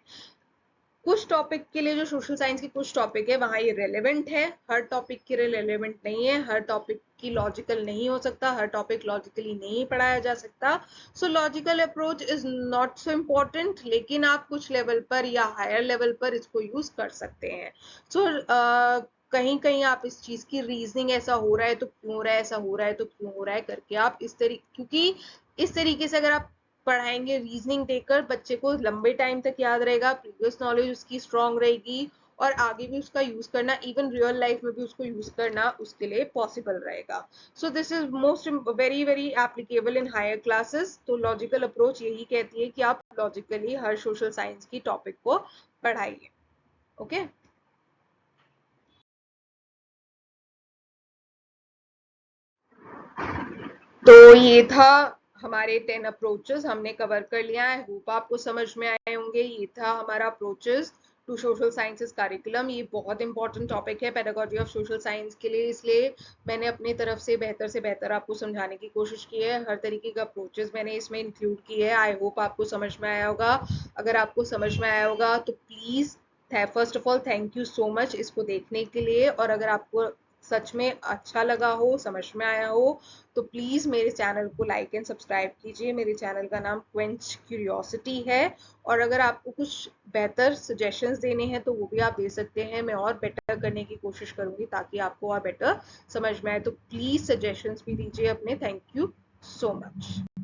कुछ टॉपिक के लिए, जो सोशल साइंस के कुछ टॉपिक है वहां ये रेलेवेंट है, हर टॉपिक के लिए रेलेवेंट नहीं है, हर टॉपिक की लॉजिकल नहीं हो सकता, हर टॉपिक लॉजिकली नहीं पढ़ाया जा सकता। सो logical approach is not so important, लेकिन आप कुछ लेवल पर या हायर लेवल पर इसको यूज कर सकते हैं। सो कहीं कहीं आप इस चीज की रीजनिंग, ऐसा हो रहा है तो क्यों हो रहा है, ऐसा हो रहा है तो क्यों हो रहा है करके आप इस तरीके, क्योंकि इस तरीके से अगर आप पढ़ाएंगे रीजनिंग देकर, बच्चे को लंबे टाइम तक याद रहेगा, प्रीवियस नॉलेज उसकी स्ट्रांग रहेगी और आगे भी उसका यूज करना, इवन रियल लाइफ में भी उसको यूज करना उसके लिए पॉसिबल रहेगा। So this is most very very applicable in higher classes. तो लॉजिकल अप्रोच यही कहती है कि आप लॉजिकली हर सोशल साइंस की टॉपिक को पढ़ाइए। ओके, तो ये था हमारे 10 अप्रोचेस, हमने कवर कर लिया है। होप आपको समझ में आए होंगे। ये था हमारा approaches to social sciences curriculum. ये बहुत इंपॉर्टेंट टॉपिक है पेडागोजी ऑफ सोशल साइंस के लिए, इसलिए मैंने अपनी तरफ से बेहतर आपको समझाने की कोशिश की है। हर तरीके का अप्रोचेस मैंने इसमें इंक्लूड किए हैं। आई होप आपको समझ में आया होगा। अगर आपको समझ में आया होगा तो please, first of all thank you so much इसको देखने के लिए। और अगर आपको सच में अच्छा लगा हो, समझ में आया हो, तो प्लीज मेरे चैनल को लाइक एंड सब्सक्राइब कीजिए। मेरे चैनल का नाम क्वेंच क्यूरियोसिटी है। और अगर आपको कुछ बेहतर सजेशंस देने हैं तो वो भी आप दे सकते हैं, मैं और बेटर करने की कोशिश करूंगी ताकि आपको और बेटर समझ में आए। तो प्लीज सजेशंस भी दीजिए अपने। Thank you so much.